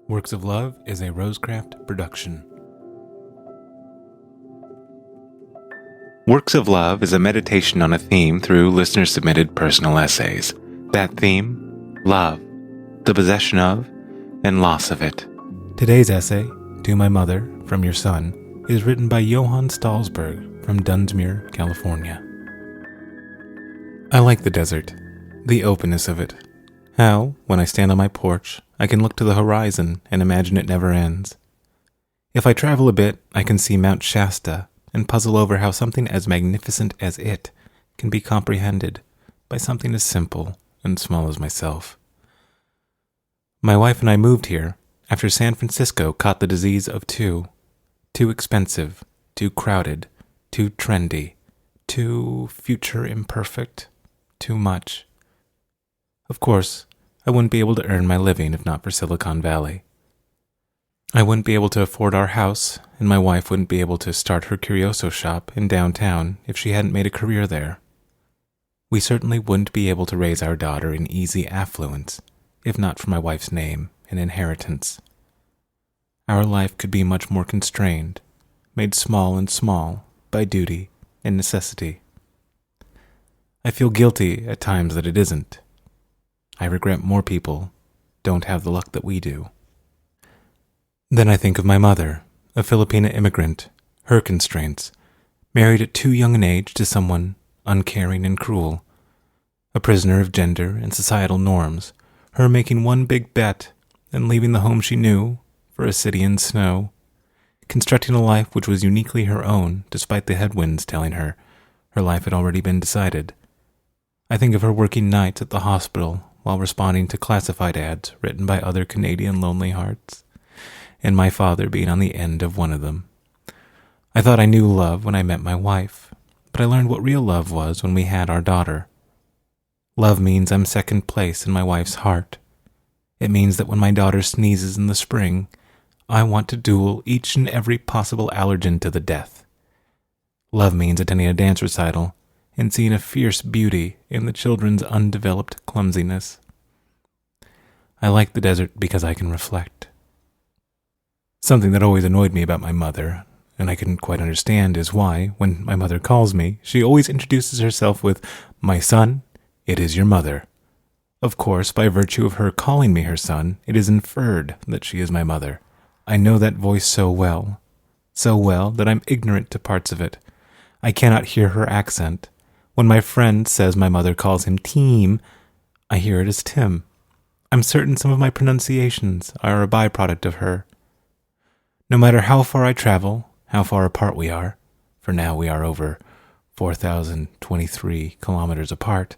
Works of Love is a Rosecraft production. Works of Love is a meditation on a theme through listener-submitted personal essays. That theme, love, the possession of, and loss of it. Today's essay, To My Mother, from Your Son, is written by Johann Stalsberg from Dunsmuir, California. I like the desert, the openness of it. How, when I stand on my porch, I can look to the horizon and imagine it never ends. If I travel a bit, I can see Mount Shasta and puzzle over how something as magnificent as it can be comprehended by something as simple and small as myself. My wife and I moved here after San Francisco caught the disease of too expensive, too crowded, too trendy, too future imperfect, too much. Of course, I wouldn't be able to earn my living if not for Silicon Valley. I wouldn't be able to afford our house, and my wife wouldn't be able to start her Curioso shop in downtown if she hadn't made a career there. We certainly wouldn't be able to raise our daughter in easy affluence, if not for my wife's name and inheritance. Our life could be much more constrained, made small and small by duty and necessity. I feel guilty at times that it isn't. I regret more people don't have the luck that we do. Then I think of my mother, a Filipina immigrant, her constraints, married at too young an age to someone uncaring and cruel, a prisoner of gender and societal norms, her making one big bet and leaving the home she knew for a city in snow, constructing a life which was uniquely her own despite the headwinds telling her life had already been decided. I think of her working nights at the hospital while responding to classified ads written by other Canadian lonely hearts, and my father being on the end of one of them. I thought I knew love when I met my wife, but I learned what real love was when we had our daughter. Love means I'm second place in my wife's heart. It means that when my daughter sneezes in the spring, I want to duel each and every possible allergen to the death. Love means attending a dance recital and seeing a fierce beauty in the children's undeveloped clumsiness. I like the desert because I can reflect. Something that always annoyed me about my mother, and I couldn't quite understand, is why, when my mother calls me, she always introduces herself with, "My son, it is your mother." Of course, by virtue of her calling me her son, it is inferred that she is my mother. I know that voice so well that I'm ignorant to parts of it. I cannot hear her accent. When my friend says my mother calls him Team, I hear it as Tim. I'm certain some of my pronunciations are a byproduct of her. No matter how far I travel, how far apart we are, for now we are over 4,023 kilometers apart,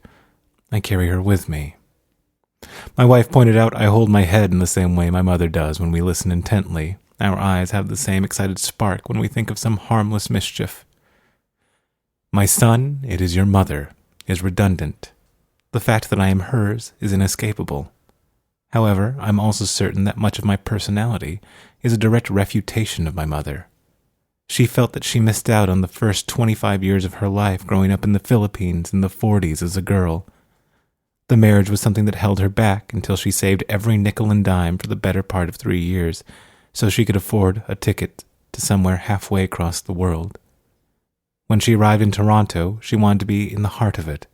I carry her with me. My wife pointed out I hold my head in the same way my mother does when we listen intently. Our eyes have the same excited spark when we think of some harmless mischief. My son, it is your mother, is redundant. The fact that I am hers is inescapable. However, I'm also certain that much of my personality is a direct refutation of my mother. She felt that she missed out on the first 25 years of her life growing up in the Philippines in the 40s as a girl. The marriage was something that held her back until she saved every nickel and dime for the better part of 3 years so she could afford a ticket to somewhere halfway across the world. When she arrived in Toronto, she wanted to be in the heart of it,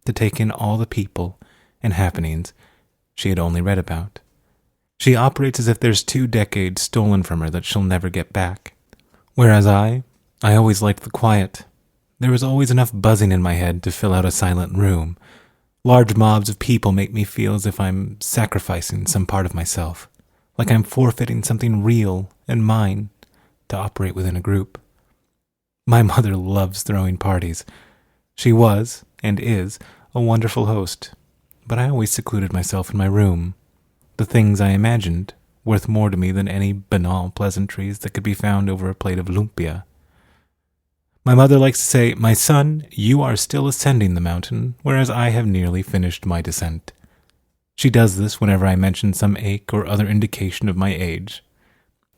to take in all the people and happenings she had only read about. She operates as if there's 2 decades stolen from her that she'll never get back. Whereas I always liked the quiet. There was always enough buzzing in my head to fill out a silent room. Large mobs of people make me feel as if I'm sacrificing some part of myself, like I'm forfeiting something real and mine to operate within a group. My mother loves throwing parties. She was, and is, a wonderful host, but I always secluded myself in my room. The things I imagined worth more to me than any banal pleasantries that could be found over a plate of lumpia. My mother likes to say, "My son, you are still ascending the mountain, whereas I have nearly finished my descent." She does this whenever I mention some ache or other indication of my age.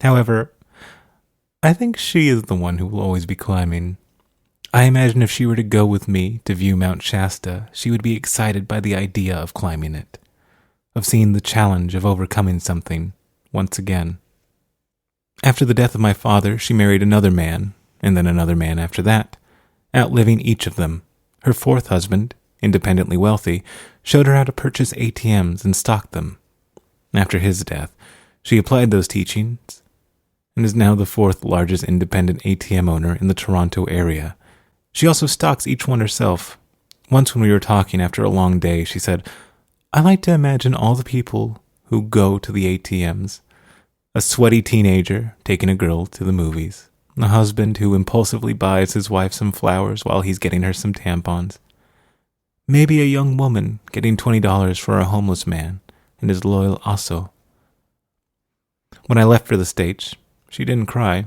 However, I think she is the one who will always be climbing. I imagine if she were to go with me to view Mount Shasta, she would be excited by the idea of climbing it, of seeing the challenge of overcoming something once again. After the death of my father, she married another man, and then another man after that, outliving each of them. Her fourth husband, independently wealthy, showed her how to purchase ATMs and stock them. After his death, she applied those teachings and is now the fourth largest independent ATM owner in the Toronto area. She also stocks each one herself. Once when we were talking after a long day, she said, "I like to imagine all the people who go to the ATMs. A sweaty teenager taking a girl to the movies. A husband who impulsively buys his wife some flowers while he's getting her some tampons. Maybe a young woman getting $20 for a homeless man and his loyal aso." When I left for the States, she didn't cry.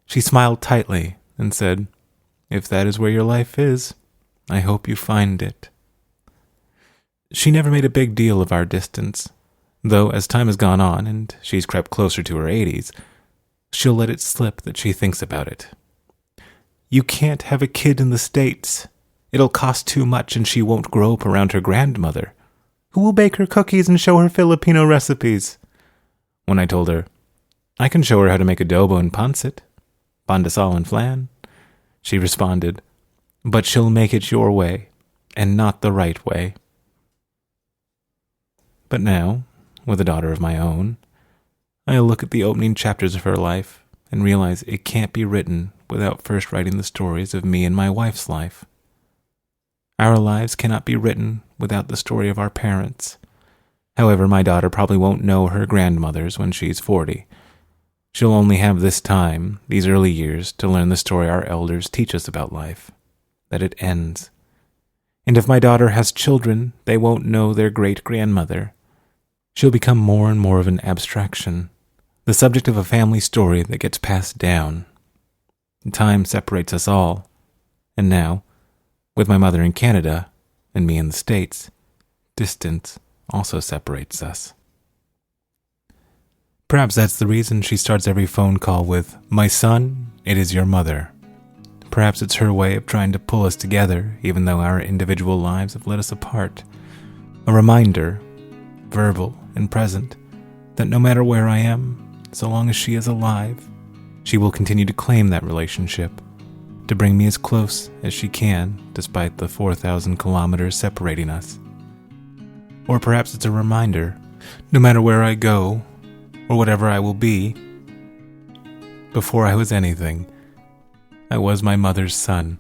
She smiled tightly and said, "If that is where your life is, I hope you find it." She never made a big deal of our distance, though as time has gone on and she's crept closer to her 80s, she'll let it slip that she thinks about it. "You can't have a kid in the States. It'll cost too much and she won't grow up around her grandmother, who will bake her cookies and show her Filipino recipes." When I told her, "I can show her how to make adobo and pancit, pandesal and flan," she responded, "But she'll make it your way, and not the right way." But now, with a daughter of my own, I look at the opening chapters of her life and realize it can't be written without first writing the stories of me and my wife's life. Our lives cannot be written without the story of our parents. However, my daughter probably won't know her grandmothers when she's 40. She'll only have this time, these early years, to learn the story our elders teach us about life, that it ends. And if my daughter has children, they won't know their great-grandmother. She'll become more and more of an abstraction, the subject of a family story that gets passed down. Time separates us all, and now, with my mother in Canada and me in the States, distance also separates us. Perhaps that's the reason she starts every phone call with, "My son, it is your mother." Perhaps it's her way of trying to pull us together, even though our individual lives have led us apart. A reminder, verbal and present, that no matter where I am, so long as she is alive, she will continue to claim that relationship, to bring me as close as she can, despite the 4,000 kilometers separating us. Or perhaps it's a reminder, no matter where I go, or whatever I will be, before I was anything, I was my mother's son.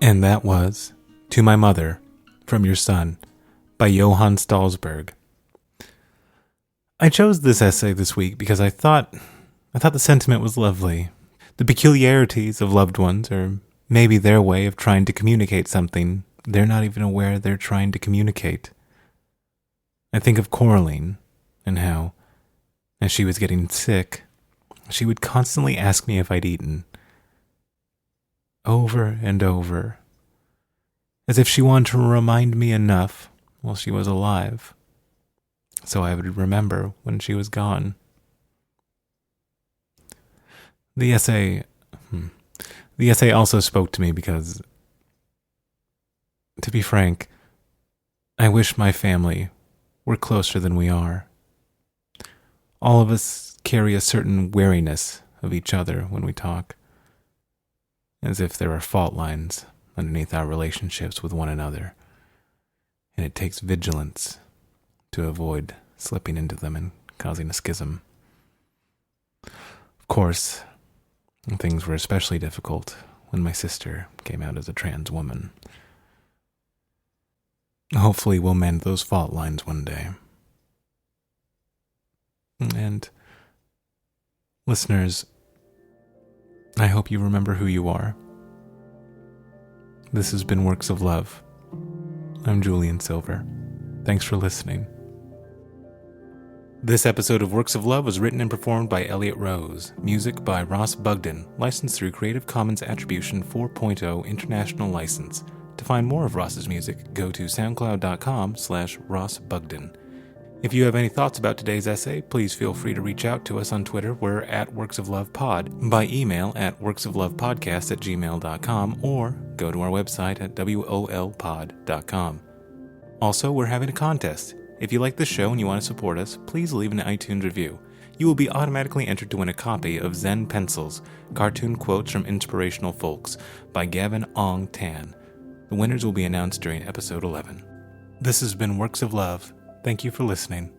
And that was To My Mother, From Your Son, by Johann Stalsberg. I chose this essay this week because I thought the sentiment was lovely. The peculiarities of loved ones, or maybe their way of trying to communicate something they're not even aware they're trying to communicate. I think of Coraline, and how, as she was getting sick, she would constantly ask me if I'd eaten. Over and over. As if she wanted to remind me enough while she was alive, so I would remember when she was gone. The essay also spoke to me because, to be frank, I wish my family were closer than we are. All of us carry a certain wariness of each other when we talk, as if there are fault lines underneath our relationships with one another, and it takes vigilance to avoid slipping into them and causing a schism. Of course, things were especially difficult when my sister came out as a trans woman. Hopefully we'll mend those fault lines one day. And listeners, I hope you remember who you are. This has been Works of Love. I'm Julian Silver. Thanks for listening. This episode of Works of Love was written and performed by Elliott Rose. Music by Ross Bugden, licensed through Creative Commons Attribution 4.0 International License. To find more of Ross's music, go to soundcloud.com/RossBugden. If you have any thoughts about today's essay, please feel free to reach out to us on Twitter. We're at Works of Love Pod, by email at worksoflovepodcast@gmail.com, or go to our website at wolpod.com. Also, we're having a contest. If you like the show and you want to support us, please leave an iTunes review. You will be automatically entered to win a copy of Zen Pencils, Cartoon Quotes from Inspirational Folks by Gavin Ong Tan. The winners will be announced during episode 11. This has been Works of Love. Thank you for listening.